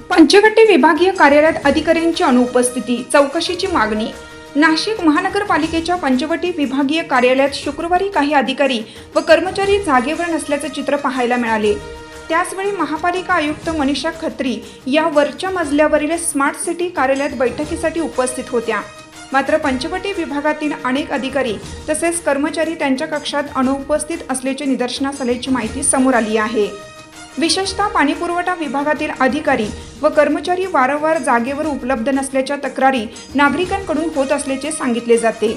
पंचवटी विभागीय कार्यालयात अधिकाऱ्यांची अनुपस्थिती, चौकशीची मागणी। नाशिक महानगरपालिकेच्या पंचवटी विभागीय कार्यालयात शुक्रवारी काही अधिकारी व कर्मचारी जागेवर नसल्याचे चित्र पाहायला मिळाले। त्याचवेळी महापालिका आयुक्त मनीषा खत्री या वरच्या मजल्यावरील स्मार्ट सिटी कार्यालयात बैठकीसाठी उपस्थित होत्या। मात्र पंचवटी विभागातील अनेक अधिकारी तसेच कर्मचारी त्यांच्या कक्षात अनुपस्थित असल्याचे निदर्शनास आल्याची माहिती समोर आली आहे। विशेषतः पाणीपुरवठा विभागातील अधिकारी व कर्मचारी वारंवार जागेवर उपलब्ध नसल्याच्या तक्रारी नागरिकांकडून होत असल्याचे सांगितले जाते।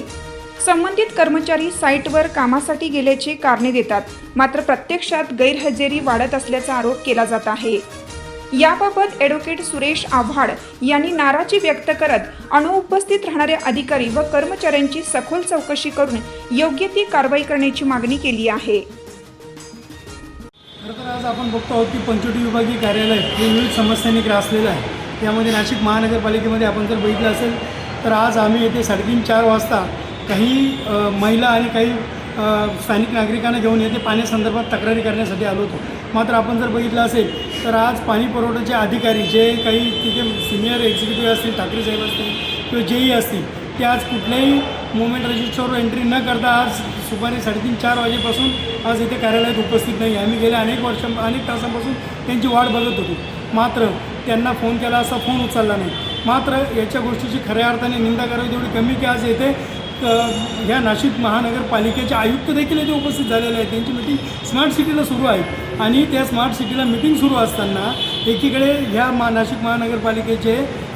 संबंधित कर्मचारी साईटवर कामासाठी गेल्याची कारणे देतात, मात्र प्रत्यक्षात गैरहजेरी वाढत असल्याचा आरोप केला जात आहे। याबाबत ॲडव्होकेट सुरेश आव्हाड यांनी नाराजी व्यक्त करत अनुपस्थित राहणाऱ्या अधिकारी व कर्मचाऱ्यांची सखोल चौकशी करून योग्य ती कारवाई करण्याची मागणी केली आहे। खरं तर आज आपण बघतो आहोत की पंचवटी विभागीय कार्यालय हे विविध समस्यांनी ग्रासलेलं आहे। त्यामध्ये नाशिक महानगरपालिकेमध्ये आपण जर बघितलं असेल तर आज आम्ही येथे 3:30-4 वाजता काही महिला आणि काही स्थानिक नागरिकांना घेऊन येथे पाण्यासंदर्भात तक्रारी करण्यासाठी आलो होतो। मात्र आपण जर बघितलं असेल तर आज पाणी पुरवठ्याचे अधिकारी जे काही तिथे सिनियर एक्झिक्युटिव्ह असतील, ठाकरे साहेब असतील किंवा जेई असतील, ते आज कुठल्याही मुवमेंट रजिस्टरवर एंट्री न करता आज सुमारे 3:30-4 वाजेपासून आज इथे कार्यालयात उपस्थित नाही। आम्ही गेल्या अनेक तासांपासून त्यांची वाट बघत होतो, मात्र त्यांना फोन केला असता फोन उचलला नाही। मात्र याच्या गोष्टीची खऱ्या अर्थाने निंदा करावी तेवढी कमी की आज येथे ह्या नाशिक महानगरपालिकेचे आयुक्त देखील येथे उपस्थित झालेले आहेत। त्यांची मिटिंग स्मार्ट सिटीला सुरू आहे आणि त्या स्मार्ट सिटीला मिटिंग सुरू असताना एकीकडे ह्या नाशिक महानगरपालिकेचे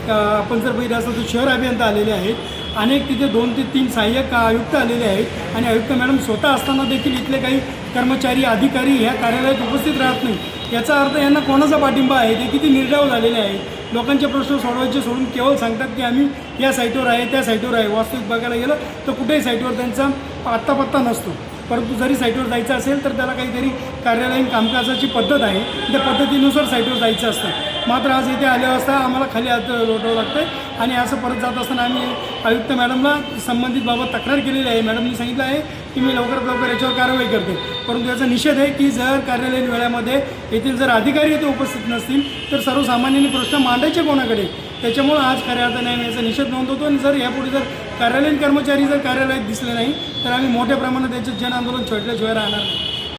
आपण जर बघितलं असतं तर शहर अभियंता आलेले आहेत, अनेक तिथे 2 ते 3 सहाय्यक आयुक्त आलेले आहेत आणि आयुक्त मॅडम स्वतः असताना देखील इथले काही कर्मचारी अधिकारी ह्या कार्यालयात उपस्थित राहत नाही। याचा अर्थ यांना कोणाचा पाठिंबा आहे, ते किती निर्धाव झालेले आहेत। लोकांचे प्रश्न सोडवायचे सोडून केवळ सांगतात की आम्ही या साईटवर आहे, त्या साईटवर आहे। वास्तविक बघायला गेलं तर कुठेही साईटवर त्यांचा पत्ता नसतो, परंतु जरी साईटवर जायचं असेल तर त्याला काहीतरी कार्यालयीन कामकाजाची पद्धत आहे, त्या पद्धतीनुसार साईटवर जायचं असतं। मात्र आज इथे आले असता आम्हाला खाली हात लोटावं लागतं आहे आणि असं परत जात असताना आम्ही आयुक्त मॅडमला संबंधित बाबत तक्रार केलेली आहे। मॅडमनी सांगितलं आहे की मी लवकरात लवकर याच्यावर कारवाई करते, परंतु याचा निषेध आहे की जर कार्यालयीन वेळामध्ये येथील जर अधिकारी येथे उपस्थित नसतील तर सर्वसामान्यांनी प्रश्न मांडायचे कोणाकडे? त्याच्यामुळे आज खऱ्या अर्थाने आम्ही याचा निषेध नोंदवतो आणि जर यापुढे जर कार्यालयीन कर्मचारी जर कार्यालयात दिसले नाही तर आम्ही मोठ्या प्रमाणात याचे जनआंदोलन छेडल्याशिवाय राहणार नाही।